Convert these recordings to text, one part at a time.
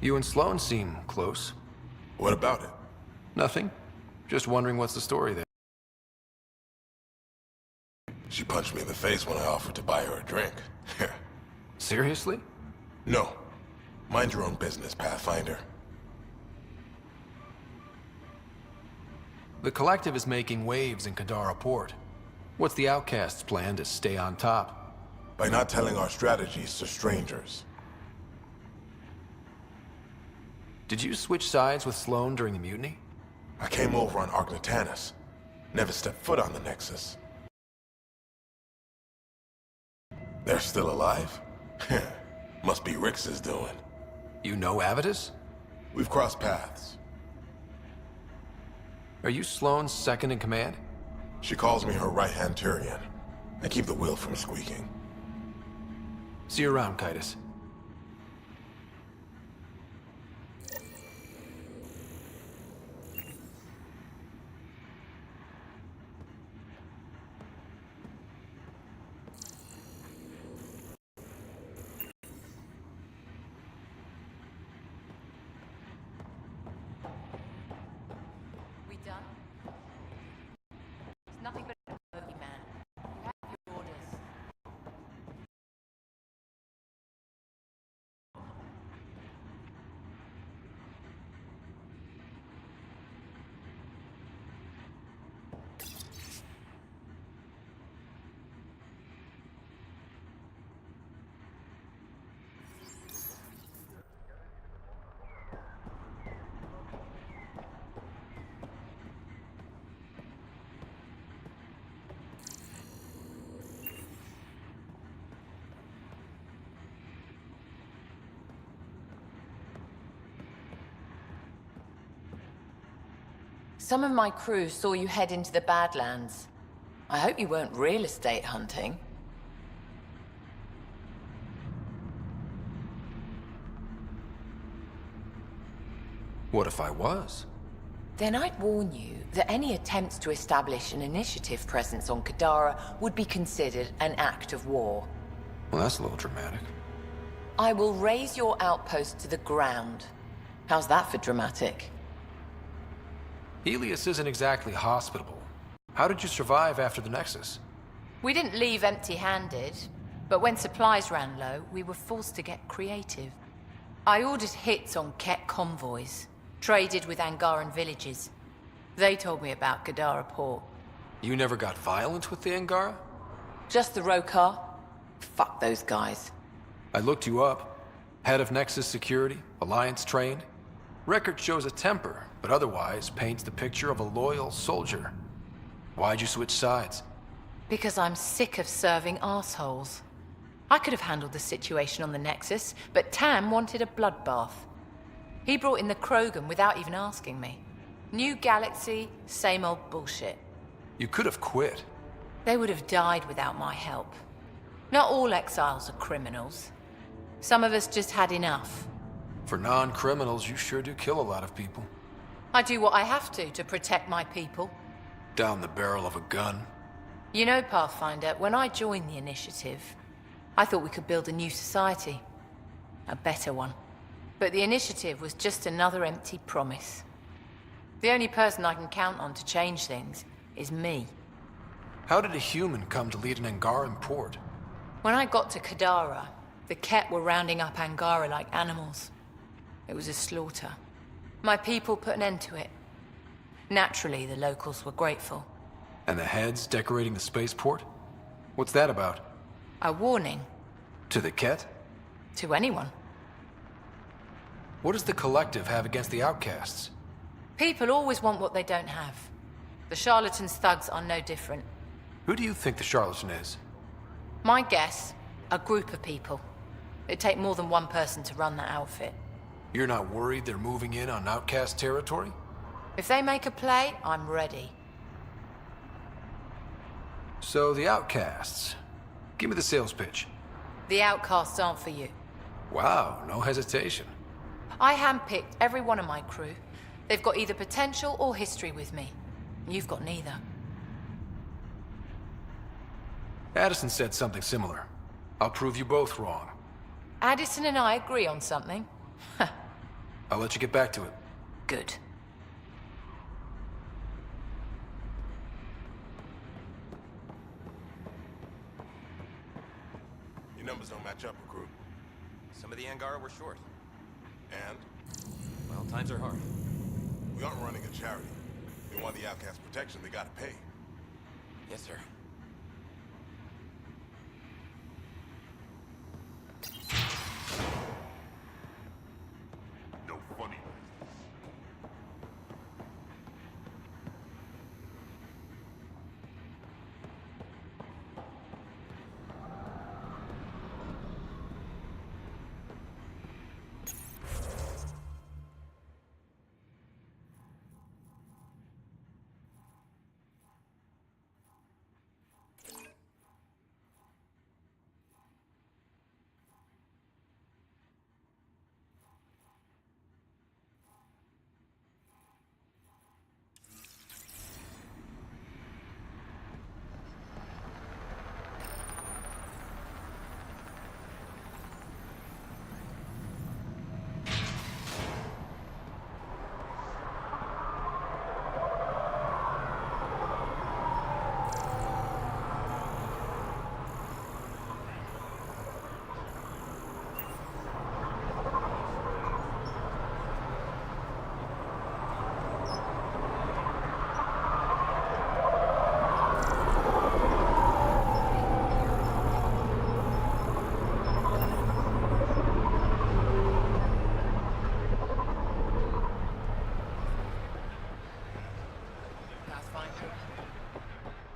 You and Sloane seem close. What about it? Nothing. Just wondering what's the story there. She punched me in the face when I offered to buy her a drink. Seriously? No. Mind your own business, Pathfinder. The Collective is making waves in Kadara port. What's the Outcast's plan to stay on top? By not telling our strategies to strangers. Did you switch sides with Sloane during the mutiny? I came over on Argnatanus. Never stepped foot on the Nexus. They're still alive? Must be Rix's doing. You know Avitus? We've crossed paths. Are you Sloane's second in command? She calls me her right-hand Turian. I keep the wheel from squeaking. See you around, Kitus. Nothing but a bogeyman. You have your orders. Some of my crew saw you head into the Badlands. I hope you weren't real estate hunting. What if I was? Then I'd warn you that any attempts to establish an initiative presence on Kadara would be considered an act of war. Well, that's a little dramatic. I will raise your outpost to the ground. How's that for dramatic? Helios isn't exactly hospitable. How did you survive after the Nexus? We didn't leave empty-handed, but when supplies ran low, we were forced to get creative. I ordered hits on Ket convoys, traded with Angaran villages. They told me about Kadara port. You never got violent with the Angara? Just the Rokar? Fuck those guys. I looked you up. Head of Nexus Security, Alliance trained. Record shows a temper, but otherwise paints the picture of a loyal soldier. Why'd you switch sides? Because I'm sick of serving assholes. I could have handled the situation on the Nexus, but Tam wanted a bloodbath. He brought in the Krogan without even asking me. New galaxy, same old bullshit. You could have quit. They would have died without my help. Not all exiles are criminals. Some of us just had enough. For non-criminals, you sure do kill a lot of people. I do what I have to protect my people. Down the barrel of a gun. You know, Pathfinder, when I joined the initiative, I thought we could build a new society. A better one. But the initiative was just another empty promise. The only person I can count on to change things is me. How did a human come to lead an Angaran port? When I got to Kadara, the Ket were rounding up Angara like animals. It was a slaughter. My people put an end to it. Naturally, the locals were grateful. And the heads decorating the spaceport? What's that about? A warning. To the Ket? To anyone. What does the Collective have against the Outcasts? People always want what they don't have. The charlatans' thugs are no different. Who do you think the charlatan is? My guess, a group of people. It'd take more than one person to run that outfit. You're not worried they're moving in on Outcast territory? If they make a play, I'm ready. So the Outcasts. Give me the sales pitch. The outcasts aren't for you. Wow, no hesitation. I handpicked every one of my crew. They've got either potential or history with me. You've got neither. Addison said something similar. I'll prove you both wrong. Addison and I agree on something. I'll let you get back to it. Good. Your numbers don't match up, recruit. Some of the Angara were short. And? Well, times are hard. We aren't running a charity. They want the outcast protection, they gotta pay. Yes, sir. No funny.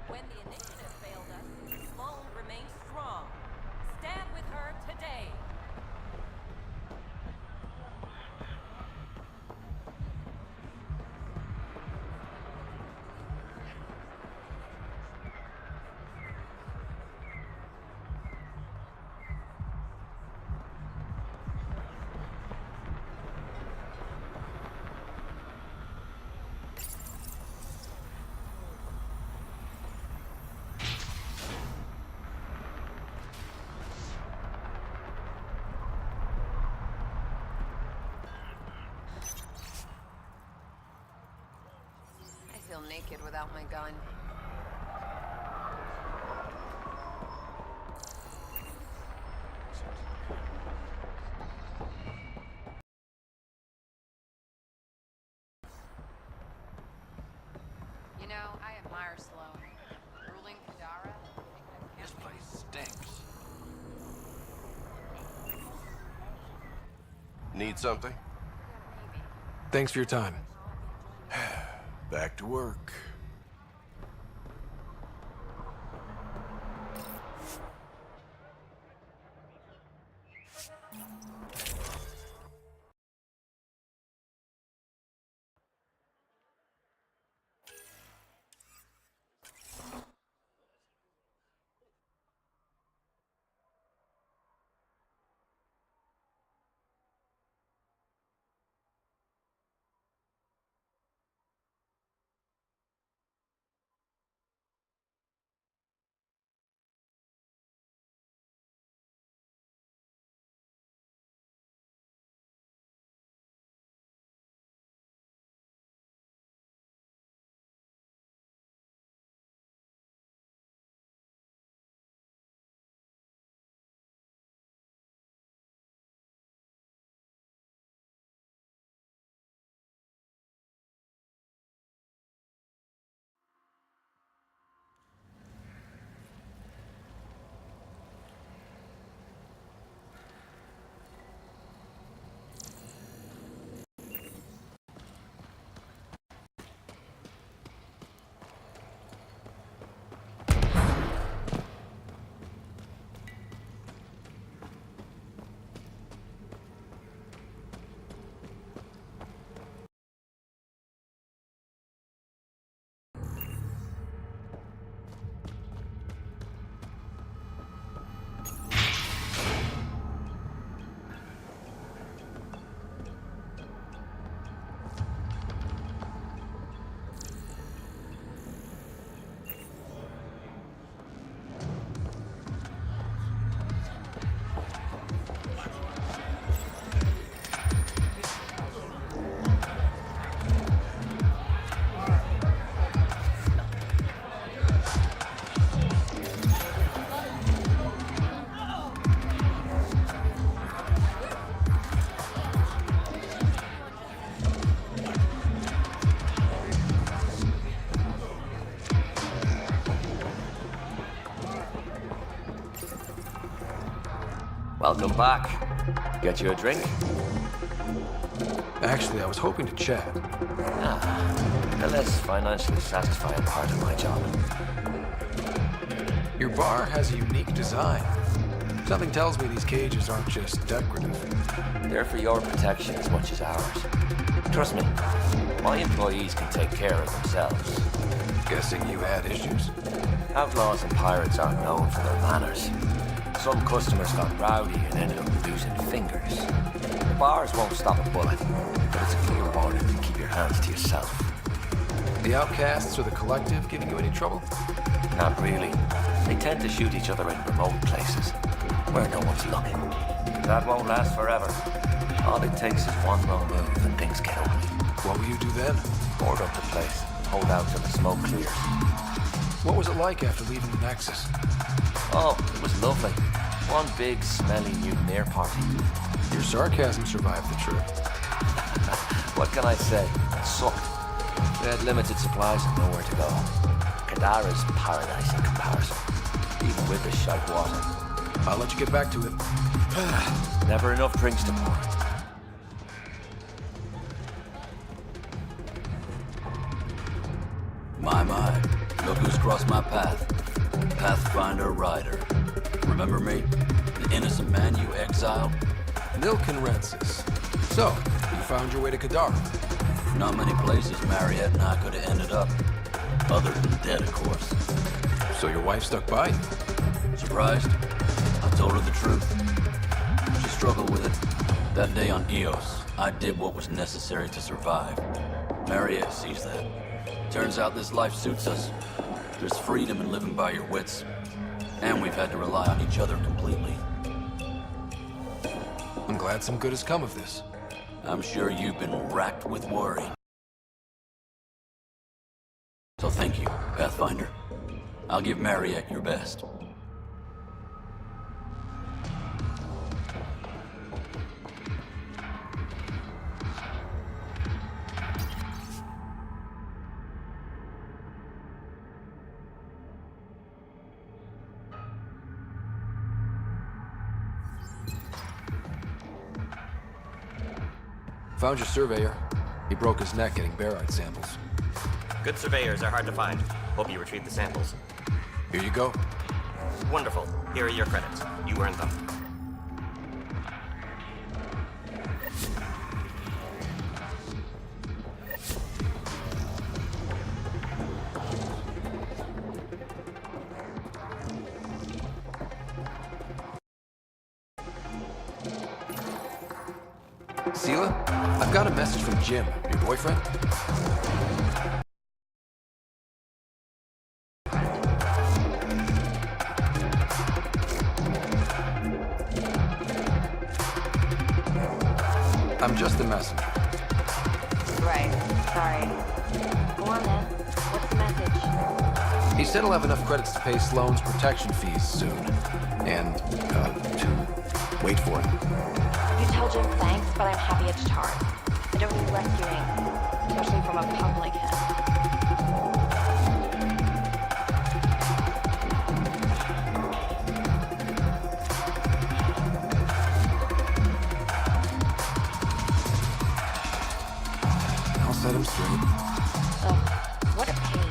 When the initiative failed us, Sloan remained strong. Stand with her today. I feel naked without my gun. You know, I admire Sloan. Ruling Kadara? This place stinks. Need something? Thanks for your time. Back to work. Welcome back. Get you a drink? Actually, I was hoping to chat. The less financially satisfying part of my job. Your bar has a unique design. Something tells me these cages aren't just decorative. They're for your protection as much as ours. Trust me, my employees can take care of themselves. Guessing you had issues? Outlaws and pirates aren't known for their manners. Some customers got rowdy and ended up losing fingers. The bars won't stop a bullet, but it's a clear warning to keep your hands to yourself. The outcasts or the collective giving you any trouble? Not really. They tend to shoot each other in remote places, where no one's looking. That won't last forever. All it takes is one wrong move and things get ugly. What will you do then? Board up the place, hold out till the smoke clears. What was it like after leaving the Nexus? Oh, it was lovely. One big, smelly mutineer party. Your sarcasm survived the trip. What can I say? It sucked. We had limited supplies and nowhere to go. Kadara's paradise in comparison, even with the shite water. I'll let you get back to it. Never enough drinks to pour. My, look who's crossed my path. Pathfinder Rider. Remember me? The innocent man you exiled? Nilkenrensis. So, you found your way to Kadara. Not many places Mariette and I could have ended up. Other than dead, of course. So your wife stuck by? Surprised? I told her the truth. She struggled with it. That day on Eos, I did what was necessary to survive. Mariette sees that. Turns out this life suits us. There's freedom in living by your wits. And we've had to rely on each other completely. I'm glad some good has come of this. I'm sure you've been racked with worry. So thank you, Pathfinder. I'll give Mariette your best. Found your surveyor. He broke his neck getting barite samples. Good surveyors are hard to find. Hope you retrieved the samples. Here you go. Wonderful. Here are your credits. You earned them. Sela, I've got a message from Jim, your boyfriend. I'm just a messenger. Right. Sorry. Go on then. What's the message? He said he'll have enough credits to pay Sloane's protection fees soon. And, to wait for it. You tell Jim thanks, but I'm happy at Tar. I don't need rescuing, especially from a pub like him. I'll set him straight. Ugh, what a pain.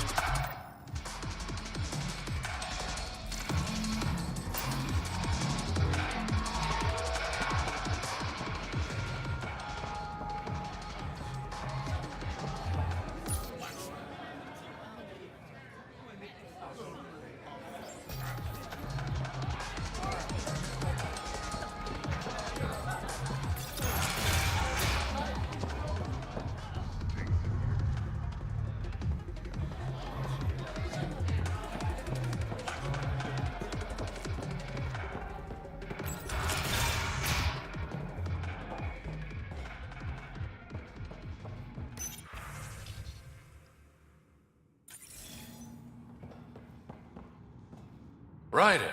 Ryder,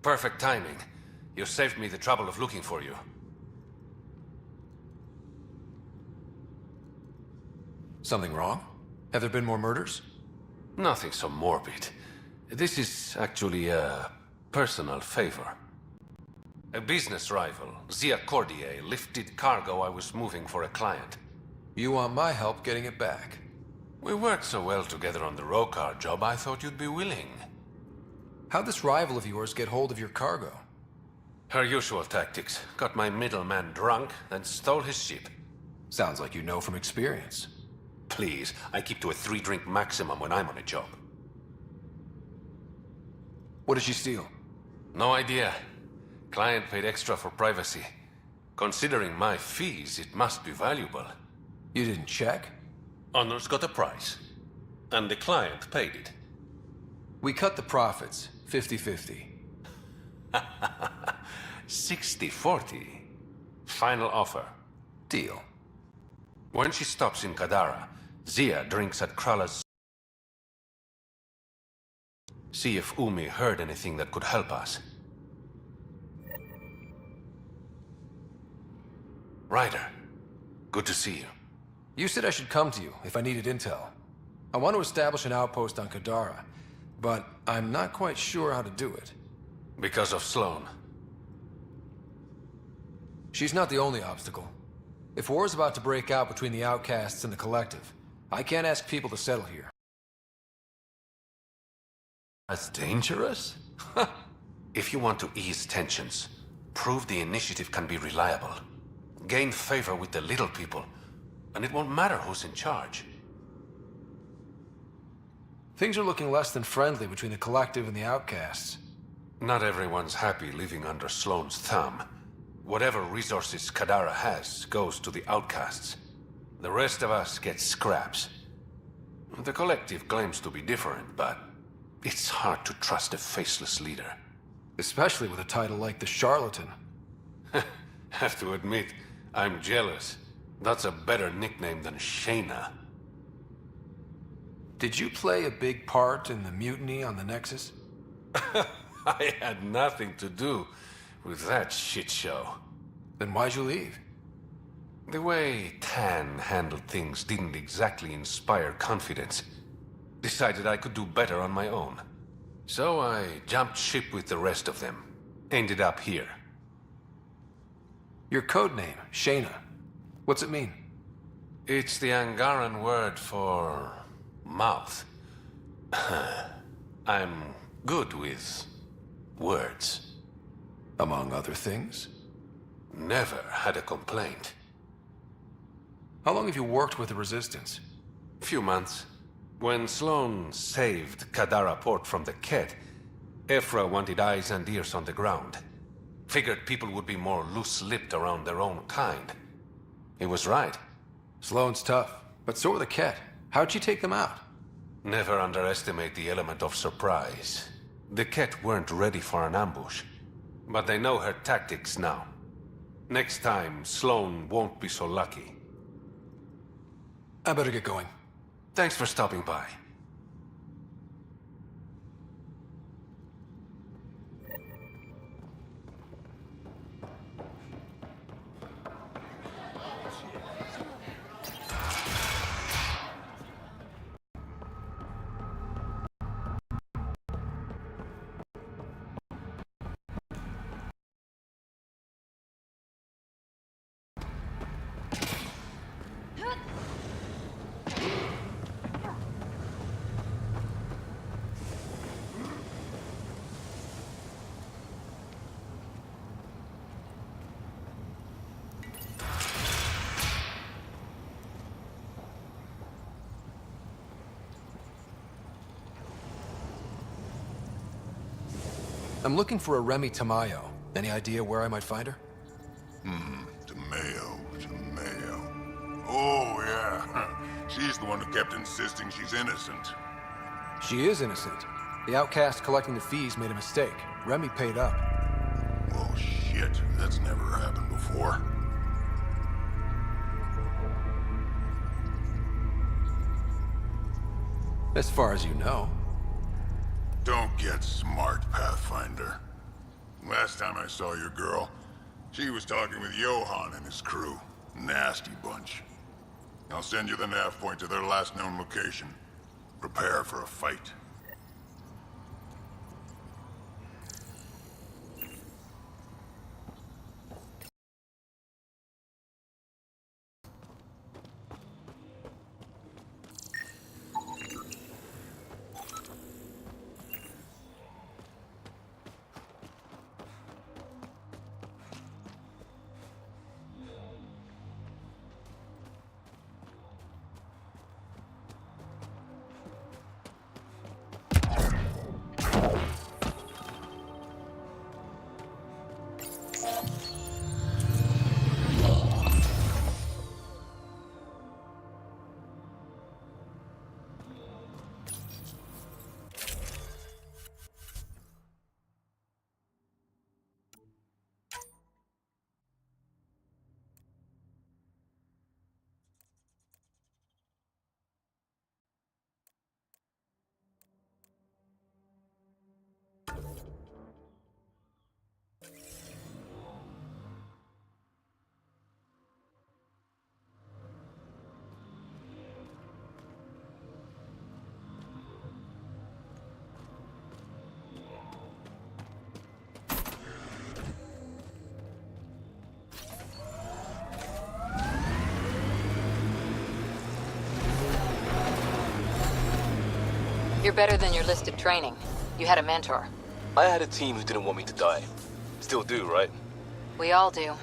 perfect timing. You saved me the trouble of looking for you. Something wrong? Have there been more murders? Nothing so morbid. This is actually a personal favor. A business rival, Zia Cordier, lifted cargo I was moving for a client. You want my help getting it back? We worked so well together on the Rokar job, I thought you'd be willing. How'd this rival of yours get hold of your cargo? Her usual tactics. Got my middleman drunk and stole his ship. Sounds like you know from experience. Please, I keep to a 3-drink maximum when I'm on a job. What did she steal? No idea. Client paid extra for privacy. Considering my fees, it must be valuable. You didn't check? Honor's got a price. And the client paid it. We cut the profits, 50-50. 60-40. Final offer. Deal. When she stops in Kadara, Zia drinks at Krala's. See if Umi heard anything that could help us. Ryder, good to see you. You said I should come to you if I needed intel. I want to establish an outpost on Kadara, but I'm not quite sure how to do it. Because of Sloane. She's not the only obstacle. If war's about to break out between the outcasts and the Collective, I can't ask people to settle here. That's dangerous? If you want to ease tensions, prove the initiative can be reliable. Gain favor with the little people, and it won't matter who's in charge. Things are looking less than friendly between the Collective and the outcasts. Not everyone's happy living under Sloane's thumb. Whatever resources Kadara has goes to the outcasts. The rest of us get scraps. The Collective claims to be different, but it's hard to trust a faceless leader. Especially with a title like the Charlatan. Have to admit, I'm jealous. That's a better nickname than Shayna. Did you play a big part in the mutiny on the Nexus? I had nothing to do with that shit show. Then why'd you leave? The way Tan handled things didn't exactly inspire confidence. Decided I could do better on my own. So I jumped ship with the rest of them. Ended up here. Your code name, Shayna. What's it mean? It's the Angaran word for mouth. I'm good with words. Among other things? Never had a complaint. How long have you worked with the Resistance? Few months. When Sloane saved Kadara port from the Ket, Ephra wanted eyes and ears on the ground. Figured people would be more loose-lipped around their own kind. He was right. Sloane's tough, but so are the Ket. How'd you take them out? Never underestimate the element of surprise. The Ket weren't ready for an ambush, but they know her tactics now. Next time, Sloane won't be so lucky. I better get going. Thanks for stopping by. I'm looking for a Remy Tamayo. Any idea where I might find her? Tamayo. Oh, yeah. She's the one who kept insisting she's innocent. She is innocent. The outcast collecting the fees made a mistake. Remy paid up. Oh, shit. That's never happened before. As far as you know. Don't get smart, Pathfinder. Last time I saw your girl, she was talking with Johan and his crew. Nasty bunch. I'll send you the nav point to their last known location. Prepare for a fight. You're better than your listed training. You had a mentor. I had a team who didn't want me to die. Still do, right? We all do.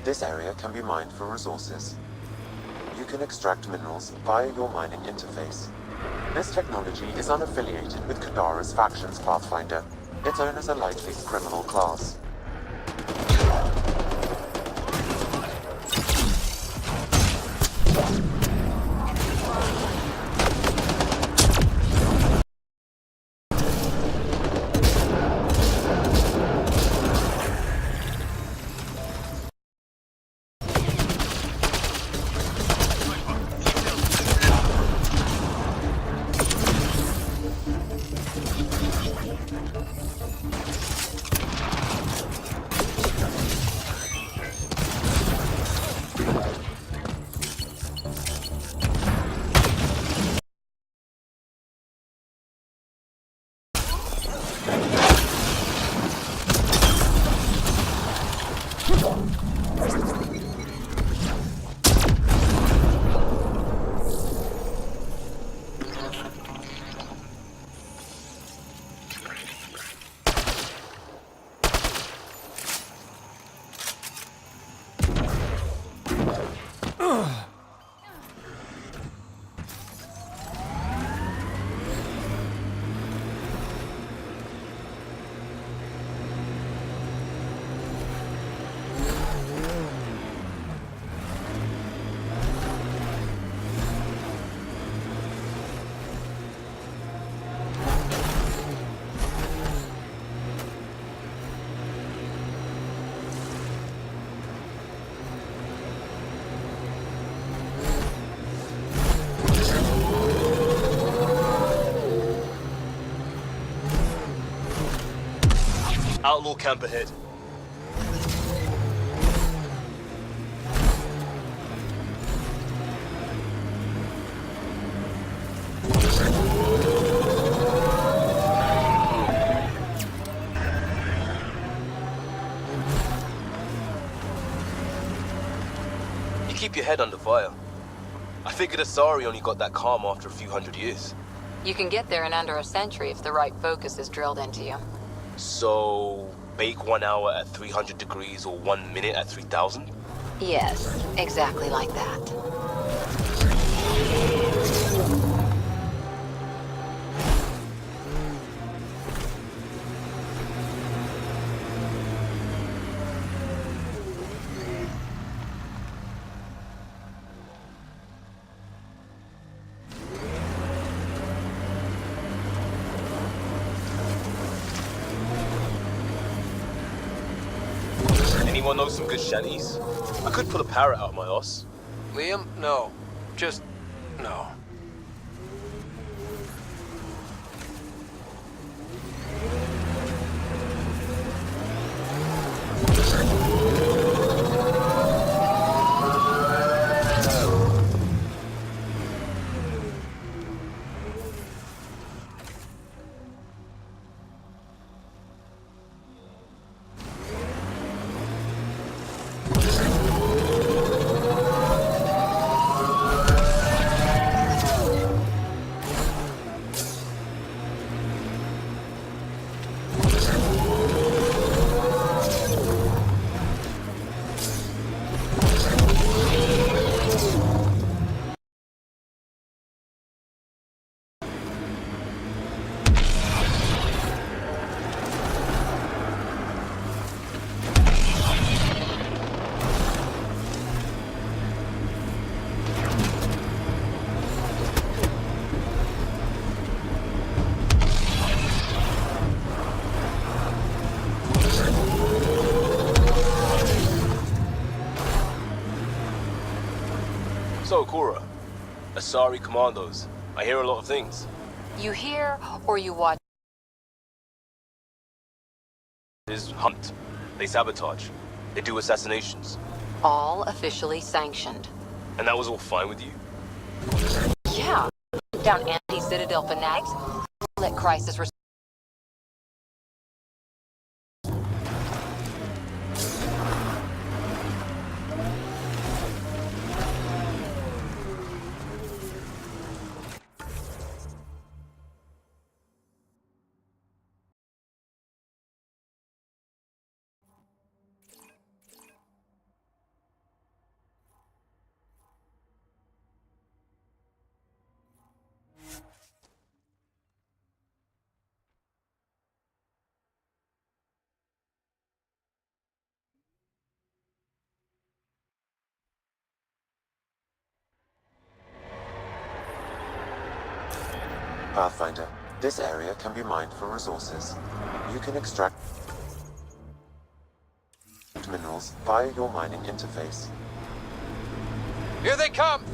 This area can be mined for resources. You can extract minerals via your mining interface. This technology is unaffiliated with Kadara's factions Pathfinder. Its owners are likely criminal class. Outlaw camp ahead. You keep your head under fire. I figured Asari only got that calm after a few hundred years. You can get there in under a century if the right focus is drilled into you. So, bake 1 hour at 300 degrees or 1 minute at 3000? Yes, exactly like that. Anyone know some good shanties? I could pull a parrot out of my ass. Liam, no. Just no. So, Cora, Asari commandos. I hear a lot of things. You hear or you watch? There's hunt. They sabotage. They do assassinations. All officially sanctioned. And that was all fine with you? Yeah, hunt down anti-Citadel fanatics, let Crisis Pathfinder, this area can be mined for resources. You can extract minerals via your mining interface. Here they come!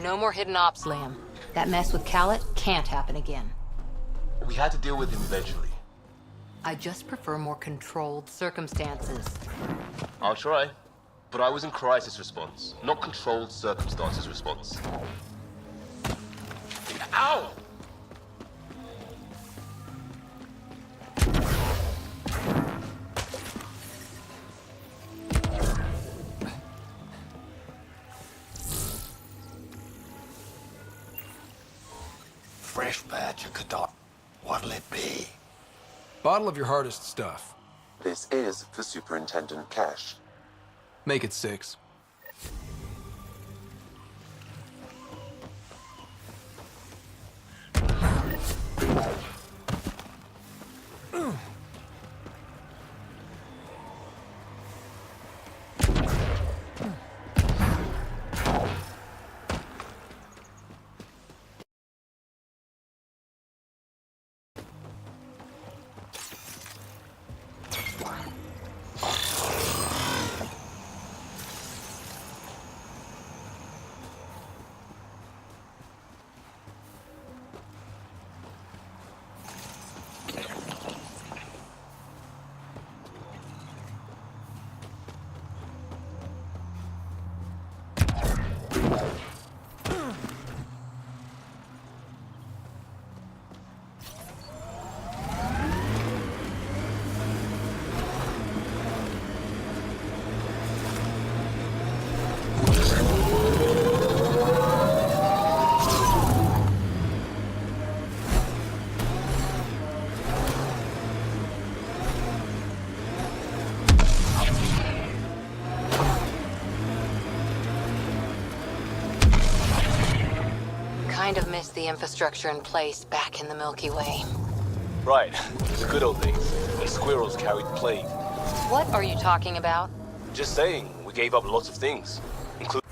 No more hidden ops, Liam. That mess with Callet can't happen again. We had to deal with him eventually. I just prefer more controlled circumstances. I'll try. But I was in crisis response, not controlled circumstances response. Ow! Fresh batch of Kadara. What'll it be? Bottle of your hardest stuff. This is for Superintendent Cash. Make it 6. Kind of miss the infrastructure in place back in the Milky Way. Right, the good old days, when squirrels carried the plague. What are you talking about? Just saying, we gave up lots of things, including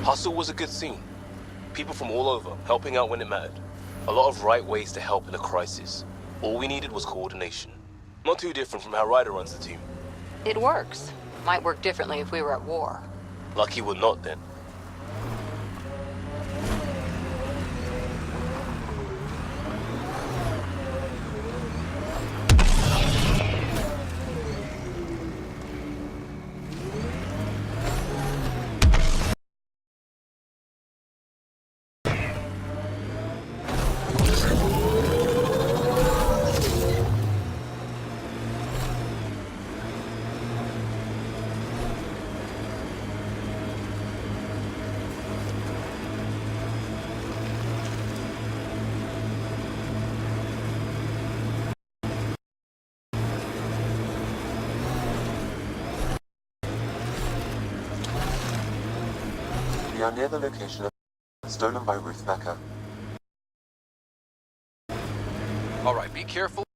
Hustle was a good scene. People from all over, helping out when it mattered. A lot of right ways to help in a crisis. All we needed was coordination. Not too different from how Ryder runs the team. It works. Might work differently if we were at war. Lucky we're not then. We are near the location of stolen by Ruth Becker. All right, be careful.